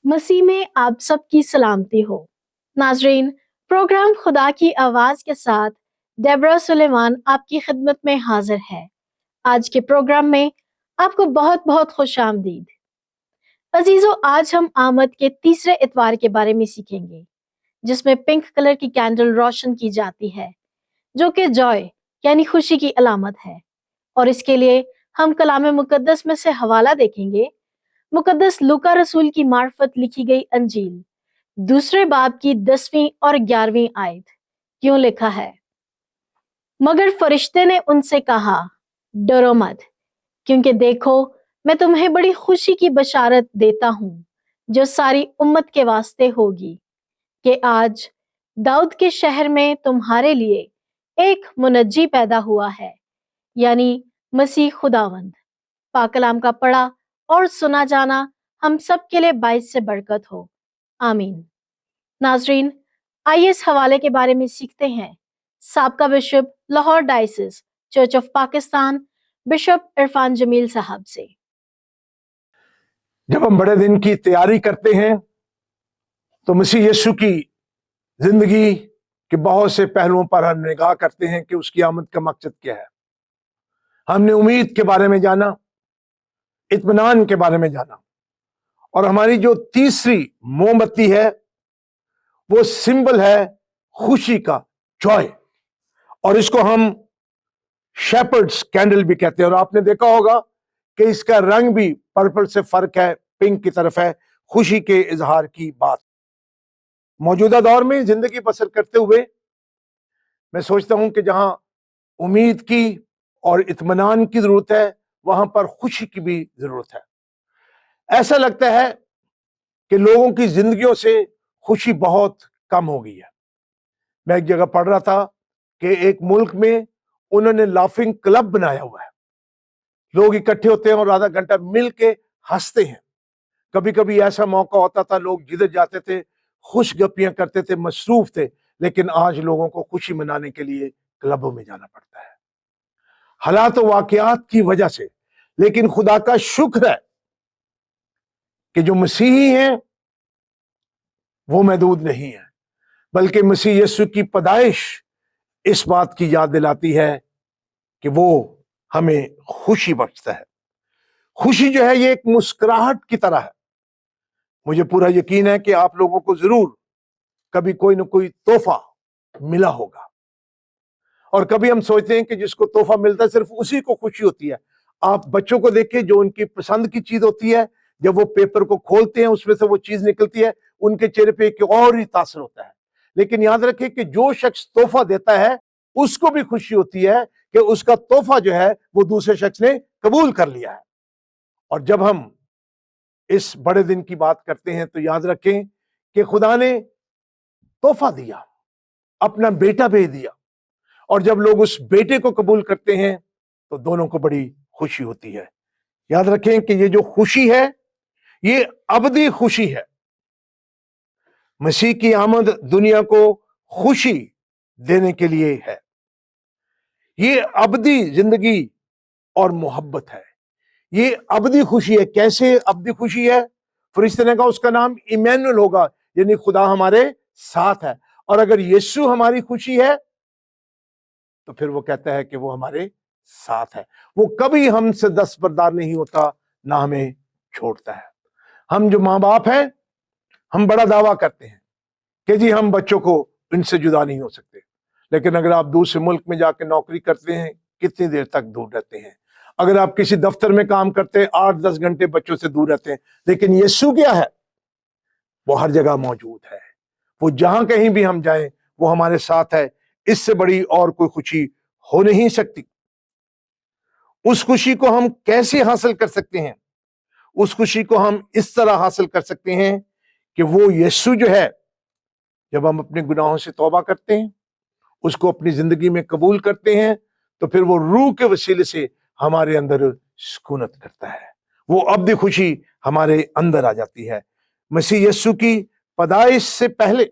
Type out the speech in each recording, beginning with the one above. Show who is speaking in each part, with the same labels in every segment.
Speaker 1: मसीह में आप सबकी सलामती हो। नाजरीन, प्रोग्राम खुदा की आवाज के साथ डेबरा सुलेमान आपकी खिदमत में हाजिर है। आज के प्रोग्राम में आपको बहुत बहुत खुश आमदीद। अजीजों, आज हम आमद के तीसरे इतवार के बारे में सीखेंगे, जिसमें पिंक कलर की कैंडल रोशन की जाती है, जो कि जॉय यानी खुशी की अलामत है। और इसके लिए हम कलाम मुकद्दस में से हवाला देखेंगे। मुकद्दस लूका रसूल की मार्फत लिखी गई अंजील दूसरे बाब की 10वीं और 11वीं आयत। क्यों लिखा है, मगर फरिश्ते ने उनसे कहा, डरो मत, क्योंकि देखो मैं तुम्हें बड़ी खुशी की बशारत देता हूँ, जो सारी उम्मत के वास्ते होगी, कि आज दाऊद के शहर में तुम्हारे लिए एक मुनज्जी पैदा हुआ है, यानी मसीह खुदावंद। पाकलाम का पढ़ा और सुना जाना हम सब के लिए बाइस से बरकत हो। आमीन। नाजरीन, आइए इस हवाले के बारे में सीखते हैं साबका bishop Lahore diocese church of Pakistan bishop Irfan Jamil साहब से।
Speaker 2: जब हम बड़े दिन की तैयारी करते हैं तो मसीह यीशु की जिंदगी के बहुत से पहलुओं पर हम निगाह करते हैं कि उसकी आमद का मकसद क्या है। हमने उम्मीद के बारे में जाना, इत्मीनान के बारे में जाना, और हमारी जो तीसरी मोमबत्ती है वो सिंबल है खुशी का, जॉय, और इसको हम शेपर्ड्स कैंडल भी कहते हैं। और आपने देखा होगा कि इसका रंग भी पर्पल से फर्क है, पिंक की तरफ है, खुशी के इजहार की बात। मौजूदा दौर में जिंदगी बसर करते हुए मैं सोचता हूं कि जहां उम्मीद की और इत्मीनान की जरूरत है, वहां पर खुशी की भी जरूरत है। ऐसा लगता है कि लोगों की जिंदगियों से खुशी बहुत कम हो गई है। मैं एक जगह पढ़ रहा था कि एक मुल्क में उन्होंने लाफिंग क्लब बनाया हुआ है। लोग इकट्ठे होते हैं और आधा घंटा मिल के हंसते हैं। कभी कभी ऐसा मौका होता था, लोग जिधर जाते थे खुश गपियां करते थे, मसरूफ थे, लेकिन आज लोगों को खुशी मनाने के लिए क्लबों में जाना पड़ता है, हालात और वाकयात की वजह से। लेकिन खुदा का शुक्र है कि जो मसीही हैं वो महदूद नहीं है, बल्कि मसीह यीशु की पैदाइश इस बात की याद दिलाती है कि वो हमें खुशी बख्शता है। खुशी जो है ये एक मुस्कुराहट की तरह है। मुझे पूरा यकीन है कि आप लोगों को जरूर कभी कोई ना कोई तोहफा मिला होगा, और कभी हम सोचते हैं कि जिसको तोहफा मिलता है सिर्फ उसी को खुशी होती है। आप बच्चों को देखिए, जो उनकी पसंद की चीज होती है, जब वो पेपर को खोलते हैं उसमें से वो चीज निकलती है, उनके चेहरे पे एक और ही तासर होता है। लेकिन याद रखिए कि जो शख्स तोहफा देता है उसको भी खुशी होती है कि उसका तोहफा जो है वो दूसरे शख्स ने कबूल कर लिया है। और जब हम इस बड़े दिन की बात करते हैं तो याद रखें कि खुदा ने तोहफा दिया, अपना बेटा भेज दिया, और जब लोग उस बेटे को कबूल करते हैं तो दोनों को बड़ी खुशी होती है। याद रखें कि ये जो खुशी है ये अबदी खुशी है। मसीह की आमद दुनिया को खुशी देने के लिए है। ये अबदी जिंदगी और मोहब्बत है, ये अबदी खुशी है। कैसे अबदी खुशी है? फरिश्ते ने कहा उसका नाम इमैनुअल होगा, यानी खुदा हमारे साथ है। और अगर यीशु हमारी खुशी है तो फिर वो कहता है कि वो हमारे साथ है। वो कभी हमसे दस्तबरदार नहीं होता, ना हमें छोड़ता है। हम जो माँ बाप हैं, हम बड़ा दावा करते हैं कि जी हम बच्चों को इनसे जुदा नहीं हो सकते, लेकिन अगर आप दूसरे मुल्क में जाकर नौकरी करते हैं, कितनी देर तक दूर रहते हैं? अगर आप किसी दफ्तर में काम करते हैं, 8-10 घंटे बच्चों से दूर रहते हैं। लेकिन यीशु क्या है? वो हर जगह मौजूद है। वो जहां कहीं भी हम जाएं वो हमारे साथ है। इससे बड़ी और कोई खुशी हो नहीं सकती। उस खुशी को हम कैसे हासिल कर सकते हैं? उस खुशी को हम इस तरह हासिल कर सकते हैं कि वो यीशु जो है, जब हम अपने गुनाहों से तौबा करते हैं, उसको अपनी जिंदगी में कबूल करते हैं, तो फिर वो रूह के वसीले से हमारे अंदर सुकूनत करता है। वो अब्दी खुशी हमारे अंदर आ जाती है। मसीह यीशु की पैदाइश से पहले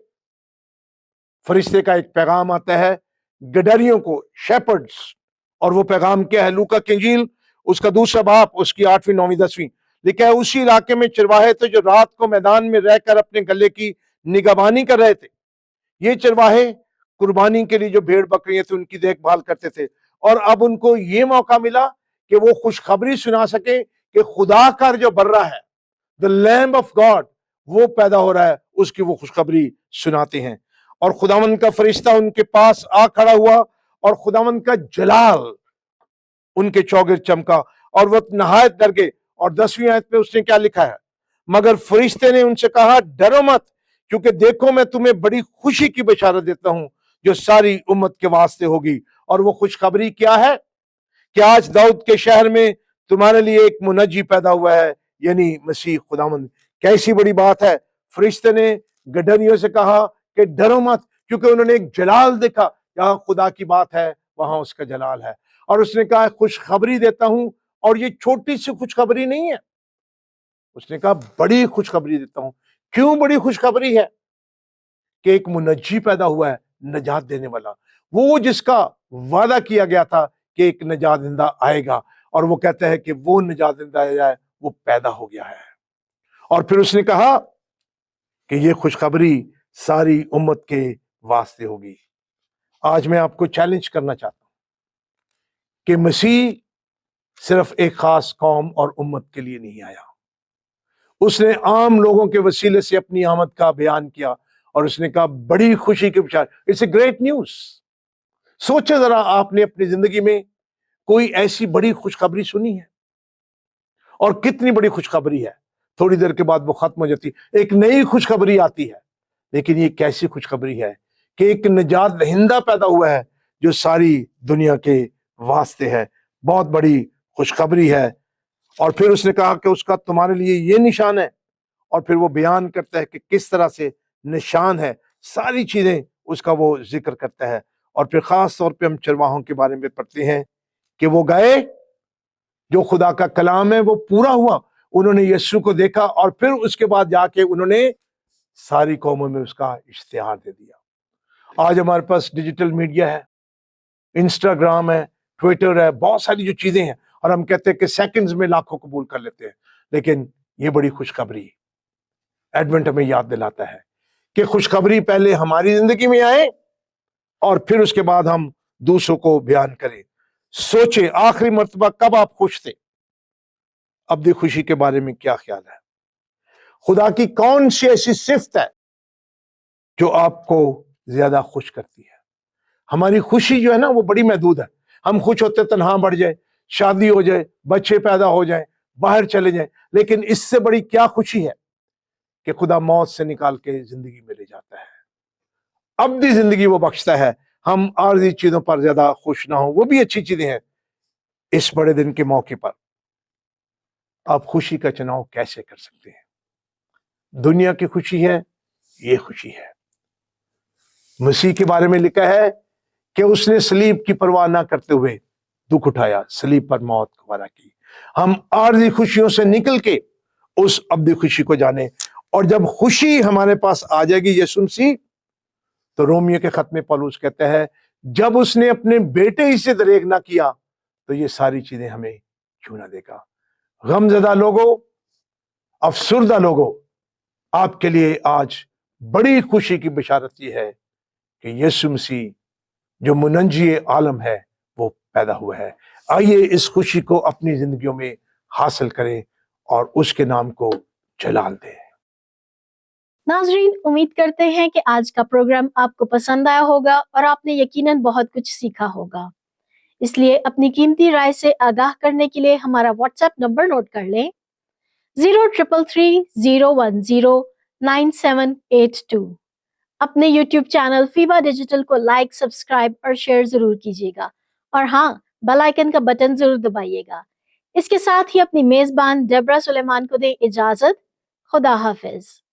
Speaker 2: फरिश्ते का एक पैगाम आता है गडरियों को, शेपर्ड्स, और वो पैगाम क्या है? लूका की इंजील उसका दूसरा बाब, उसकी 8वीं 9वीं 10वीं। लिखा है उसी इलाके में चरवाहे थे जो रात को मैदान में रहकर अपने गले की निगहबानी कर रहे थे। ये चरवाहे कुर्बानी के लिए जो भेड़ बकरियां थी उनकी देखभाल करते थे, और अब उनको ये मौका मिला कि वो खुशखबरी सुना सके कि खुदा का जो बर्रा है, द लैम्ब ऑफ गॉड, वो पैदा हो रहा है, उसकी वो खुशखबरी सुनाते हैं। और खुदावंद का फरिश्ता उनके पास आ खड़ा हुआ और खुदावंद का जलाल उनके चौगिर्द चमका और वो नहायत डर गए। और 10वीं आयत में उसने क्या लिखा है, मगर फरिश्ते ने उनसे कहा डरो मत, क्योंकि देखो मैं तुम्हें बड़ी खुशी की बशारत देता हूं जो सारी उम्मत के वास्ते होगी। और वो खुशखबरी क्या है कि आज दाऊद के शहर में तुम्हारे लिए एक मुनज्जी पैदा हुआ है, यानी मसीह खुदावंद। कैसी बड़ी बात है। फरिश्ते ने गडरियों से कहा कि डरो मत, क्योंकि उन्होंने एक जलाल देखा, जहां खुदा की बात है वहां उसका जलाल है। और उसने कहा खुशखबरी देता हूं, और ये छोटी सी खुशखबरी नहीं है, उसने कहा बड़ी खुशखबरी देता हूं। क्यों बड़ी खुशखबरी है? कि एक मुनज्जी पैदा हुआ है, नजात देने वाला, वो जिसका वादा किया गया था कि एक नजात देंदा आएगा, और वो कहता है कि वो नजात देंदा आया है, वो पैदा हो गया है। और फिर उसने कहा कि ये खुशखबरी सारी उम्मत के वास्ते होगी। आज मैं आपको चैलेंज करना चाहता हूं कि मसीह सिर्फ एक खास कौम और उम्मत के लिए नहीं आया, उसने आम लोगों के वसीले से अपनी आमद का बयान किया, और उसने कहा बड़ी खुशी की बशारत, इट्स ए ग्रेट न्यूज। सोचे जरा, आपने अपनी जिंदगी में कोई ऐसी बड़ी खुशखबरी सुनी है? और कितनी बड़ी खुशखबरी है, थोड़ी देर के बाद वो खत्म हो जाती, एक नई खुशखबरी आती है। लेकिन ये कैसी खुशखबरी है कि एक निजात दहिंदा पैदा हुआ है जो सारी दुनिया के वास्ते है। बहुत बड़ी खुशखबरी है। और फिर उसने कहा कि उसका तुम्हारे लिए ये निशान है, और फिर वो बयान करता है कि किस तरह से निशान है, सारी चीजें उसका वो जिक्र करता है। और फिर खास तौर पे हम चरवाहों के बारे में पढ़ते हैं कि वो गए, जो खुदा का कलाम है वो पूरा हुआ, उन्होंने यीशु को देखा, और फिर उसके बाद जाके उन्होंने सारी कौमों में उसका इश्तिहार दे दिया। आज हमारे पास डिजिटल मीडिया है, इंस्टाग्राम है, ट्विटर है, बहुत सारी जो चीजें हैं, और हम कहते हैं कि सेकंड्स में लाखों कबूल कर लेते हैं। लेकिन ये बड़ी खुशखबरी एडवेंट हमें याद दिलाता है कि खुशखबरी पहले हमारी जिंदगी में आए, और फिर उसके बाद हम दूसरों को बयान करें। सोचे आखिरी मर्तबा कब आप खुश थे? अब्दी खुशी के बारे में क्या ख्याल है? खुदा की कौन सी ऐसी सिफ्त है जो आपको ज्यादा खुश करती है? हमारी खुशी जो है ना वो बड़ी महदूद है। हम खुश होते तन्हा बढ़ जाए, शादी हो जाए, बच्चे पैदा हो जाए, बाहर चले जाए, लेकिन इससे बड़ी क्या खुशी है कि खुदा मौत से निकाल के जिंदगी में ले जाता है, अब्दी जिंदगी वो बख्शता है। हम आर्जी चीजों पर ज्यादा खुश ना हो, वो भी अच्छी चीजें हैं। इस बड़े दिन के मौके पर आप खुशी का चुनाव कैसे कर सकते हैं? दुनिया की खुशी है, ये खुशी है। मसीह के बारे में लिखा है कि उसने सलीब की परवाह ना करते हुए दुख उठाया, सलीब पर मौत को वारा की। हम आर्जी खुशियों से निकल के उस अब्दी खुशी को जाने, और जब खुशी हमारे पास आ जाएगी यीशु मसीह, तो रोमियो के खत में पौलुस कहता है जब उसने अपने बेटे ही से दरेग ना किया तो ये सारी चीजें हमें क्यों ना देगा। गमजदा लोगों, अफसुर्दा लोगों, आपके लिए आज बड़ी खुशी की बशारत ये है कि यीशु मसीह जो मुनज्जी आलम है वो पैदा हुआ है। आइए इस खुशी को अपनी जिंदगियों में हासिल करें और उसके नाम को जलाल दें।
Speaker 1: नाजरीन, उम्मीद करते हैं कि आज का प्रोग्राम आपको पसंद आया होगा और आपने यकीनन बहुत कुछ सीखा होगा। इसलिए अपनी कीमती राय से आगाह करने के लिए हमारा व्हाट्सएप नंबर नोट कर लें, 033301098782। अपने यूट्यूब चैनल फीबा डिजिटल को लाइक, सब्सक्राइब और शेयर जरूर कीजिएगा, और हाँ, बेल आइकन का बटन जरूर दबाइएगा। इसके साथ ही अपनी मेजबान डेबरा सुलेमान को दें इजाजत। खुदा हाफिज।